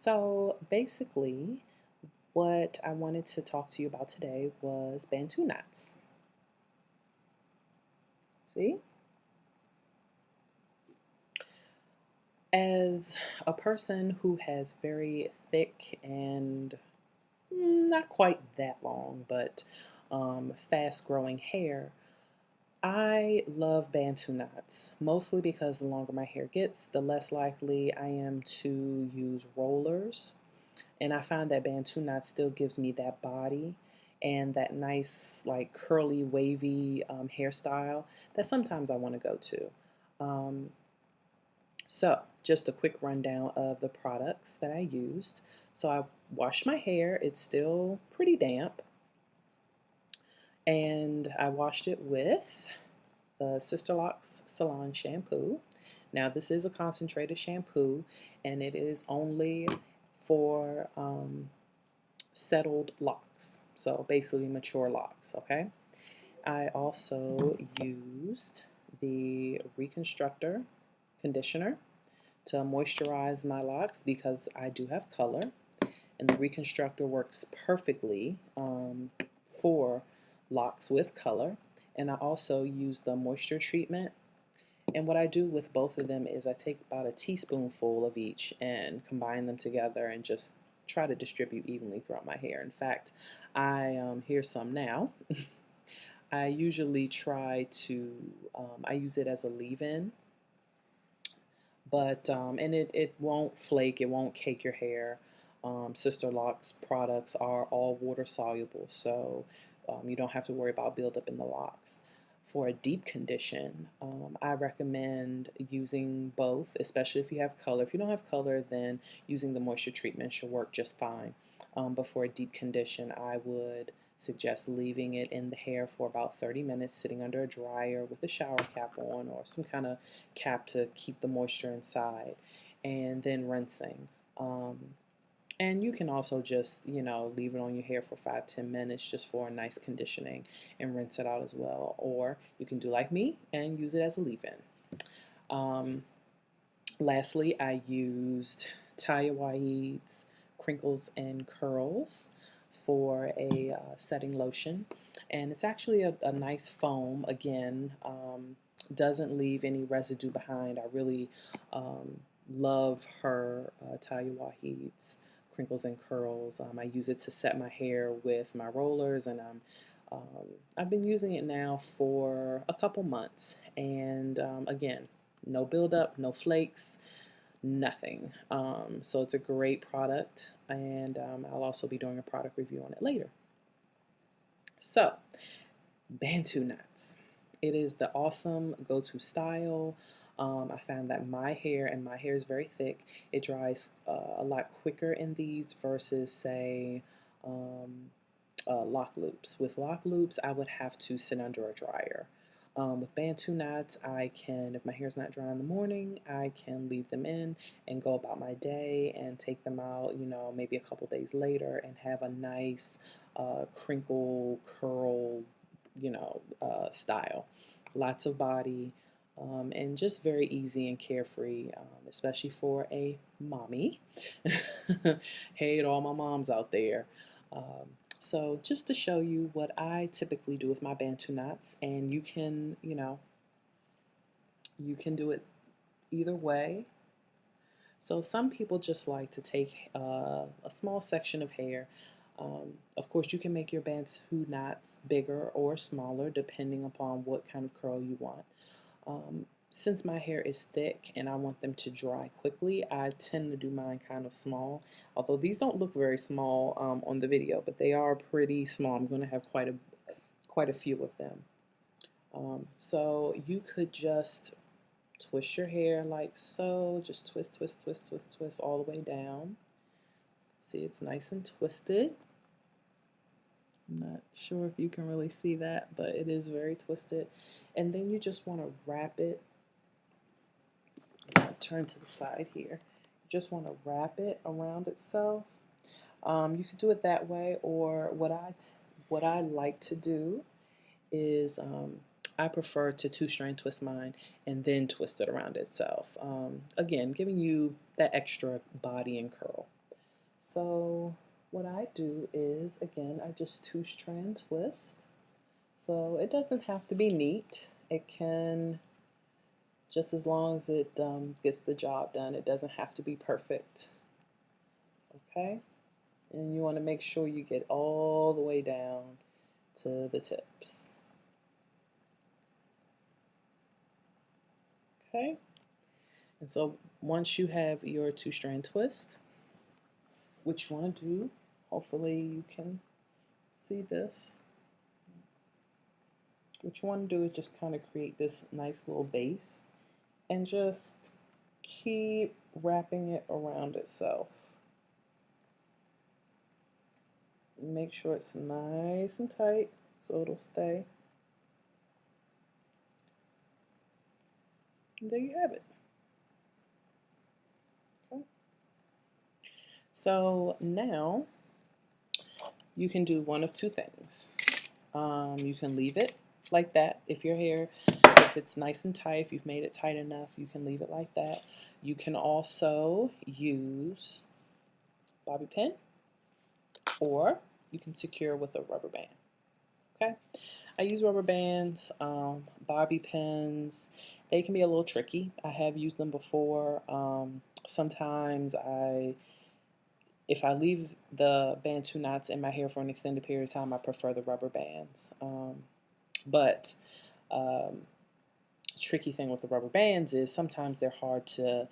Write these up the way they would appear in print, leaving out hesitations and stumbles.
So basically, what I wanted to talk to you about today was Bantu knots. See? As a person who has very thick and not quite that long, but fast growing hair, I love Bantu knots, mostly because the longer my hair gets, the less likely I am to use rollers. And I find that Bantu knot still gives me that body and that nice, like curly, wavy hairstyle that sometimes I want to go to. Um, so, just a quick rundown of the products that I used. So, I washed my hair, it's still pretty damp, and I washed it with the Sister Locks Salon shampoo. Now, this is a concentrated shampoo, and it is only for settled locks, so basically mature locks. Okay, I also used the Reconstructor conditioner to moisturize my locks because I do have color, and the Reconstructor works perfectly for locks with color. And I also use the moisture treatment. And what I do with both of them is I take about a teaspoonful of each and combine them together and just try to distribute evenly throughout my hair. In fact, here's some now. I usually try to, I use it as a leave-in, but, and it won't flake, it won't cake your hair. Sister Locks products are all water soluble, so you don't have to worry about buildup in the locks. For a deep condition, I recommend using both, especially if you have color. If you don't have color, then using the moisture treatment should work just fine. But for a deep condition, I would suggest leaving it in the hair for about 30 minutes, sitting under a dryer with a shower cap on or some kind of cap to keep the moisture inside, and then rinsing. And you can also just, leave it on your hair for 5–10 minutes just for a nice conditioning and rinse it out as well. Or you can do like me and use it as a leave-in. Lastly, I used NapturallyU's Crinkles and Curls for a setting lotion. And it's actually a nice foam. Again, doesn't leave any residue behind. I really love her NapturallyU's Crinkles and Curls. I use it to set my hair with my rollers, and I've been using it now for a couple months. And again, no buildup, no flakes, nothing. So it's a great product, and I'll also be doing a product review on it later. So, Bantu knots. It is the awesome go-to style. I found that my hair is very thick, it dries a lot quicker in these versus, say, lock loops. With lock loops, I would have to sit under a dryer. With Bantu knots, I can, if my hair's not dry in the morning, I can leave them in and go about my day and take them out, maybe a couple days later and have a nice crinkle, curl, style. Lots of body, and just very easy and carefree, especially for a mommy. Hey to all my moms out there. So just to show you what I typically do with my Bantu knots, and you can, you can do it either way. So some people just like to take a small section of hair. Of course, you can make your Bantu knots bigger or smaller depending upon what kind of curl you want. Since my hair is thick and I want them to dry quickly, I tend to do mine kind of small. Although these don't look very small on the video, but they are pretty small. I'm going to have quite a few of them. So you could just twist your hair like so. Just twist, twist, twist, twist, twist all the way down. See, it's nice and twisted. I'm not sure if you can really see that, but it is very twisted. And then you just want to wrap it. Turn to the side here. You just want to wrap it around itself. You could do it that way, or what I like to do is I prefer to two-strand twist mine and then twist it around itself. Again, giving you that extra body and curl. So what I do is, again, I just 2-strand twist. So it doesn't have to be neat. It can, just as long as it gets the job done, it doesn't have to be perfect. Okay? And you want to make sure you get all the way down to the tips. Okay? And so once you have your 2-strand twist, which you want to do, hopefully you can see this. What you want to do is just kind of create this nice little base and just keep wrapping it around itself. Make sure it's nice and tight so it'll stay. And there you have it. Okay. So now you can do one of two things. You can leave it like that. If your hair, if it's nice and tight, if you've made it tight enough, you can leave it like that. You can also use bobby pin, or you can secure with a rubber band. Okay, I use rubber bands, bobby pins. They can be a little tricky. I have used them before. Sometimes if I leave the Bantu knots in my hair for an extended period of time, I prefer the rubber bands. But tricky thing with the rubber bands is sometimes they're hard to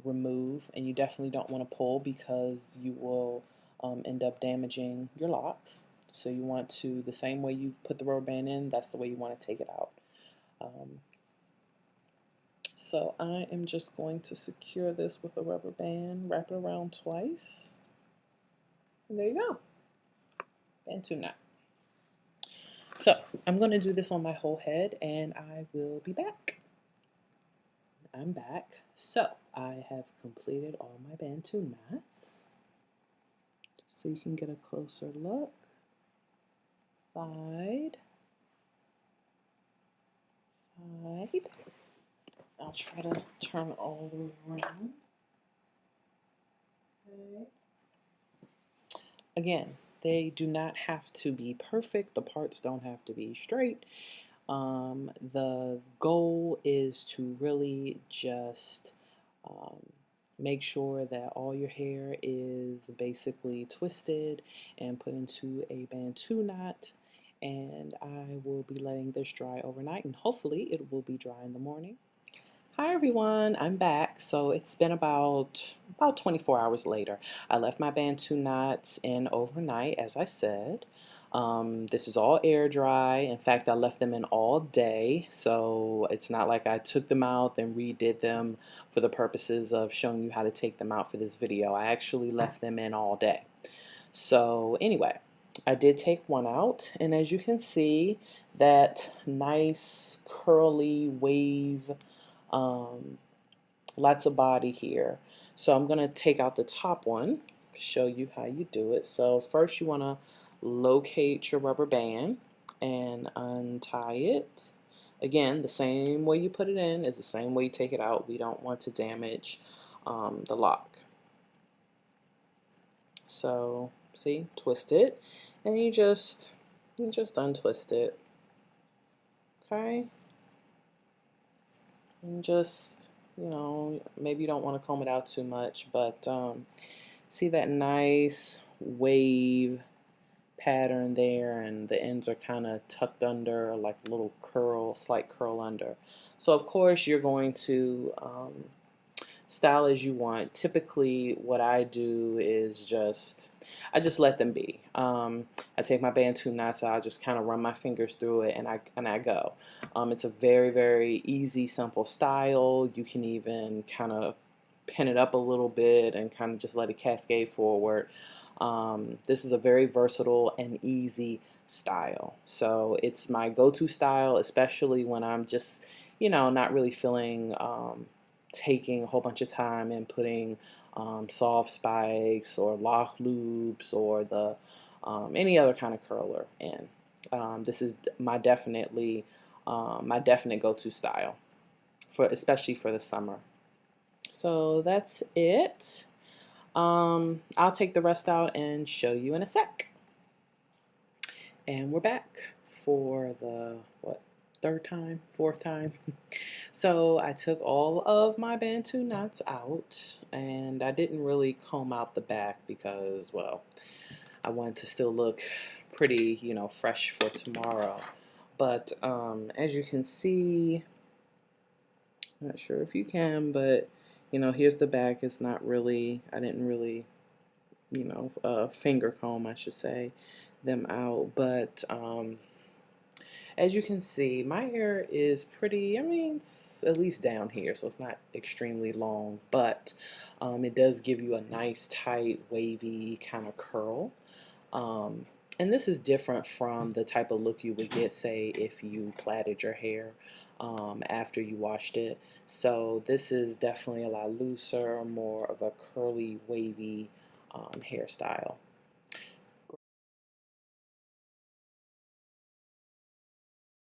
remove, and you definitely don't want to pull because you will end up damaging your locks. So you want to, the same way you put the rubber band in, that's the way you want to take it out. So I am just going to secure this with a rubber band, wrap it around twice, and there you go, Bantu knot. So I'm going to do this on my whole head, and I will be back. I'm back. So I have completed all my Bantu knots. Just so you can get a closer look. Side. Side. I'll try to turn it all the way around. Okay. Again, they do not have to be perfect. The parts don't have to be straight. The goal is to really just make sure that all your hair is basically twisted and put into a Bantu knot, and I will be letting this dry overnight, and hopefully it will be dry in the morning. Hi everyone, I'm back. So it's been about 24 hours later. I left my Bantu knots in overnight, as I said. This is all air dry. In fact, I left them in all day, so it's not like I took them out and redid them for the purposes of showing you how to take them out for this video. I actually left them in all day. So anyway, I did take one out, and as you can see, that nice curly wave, lots of body here. So I'm going to take out the top one, show you how you do it. So first you want to locate your rubber band and untie it. Again, the same way you put it in is the same way you take it out. We don't want to damage the lock. So see, twist it, and you just untwist it. Okay, and just, you know, maybe you don't want to comb it out too much, but see that nice wave pattern there, and the ends are kind of tucked under, like a little curl, slight curl under. So of course you're going to style as you want. Typically what I do is I just let them be. I take my Bantu knots, I just kind of run my fingers through it, and I go. It's a very, very easy, simple style. You can even kind of pin it up a little bit and kind of just let it cascade forward. This is a very versatile and easy style. So it's my go-to style, especially when I'm just, you know, not really feeling taking a whole bunch of time and putting soft spikes or lock loops or the any other kind of curler in. This is my definite go-to style, especially for the summer. So that's it. I'll take the rest out and show you in a sec. And we're back for the, what, third time, fourth time. So I took all of my Bantu knots out, and I didn't really comb out the back because, well, I wanted to still look pretty, you know, fresh for tomorrow. But as you can see, I'm not sure if you can, but you know, here's the back. It's not really, I didn't really, you know, finger comb, I should say, them out. But as you can see, my hair is pretty, I mean, it's at least down here, so it's not extremely long, but it does give you a nice, tight, wavy kind of curl. And this is different from the type of look you would get, say, if you plaited your hair after you washed it. So this is definitely a lot looser, more of a curly, wavy hairstyle.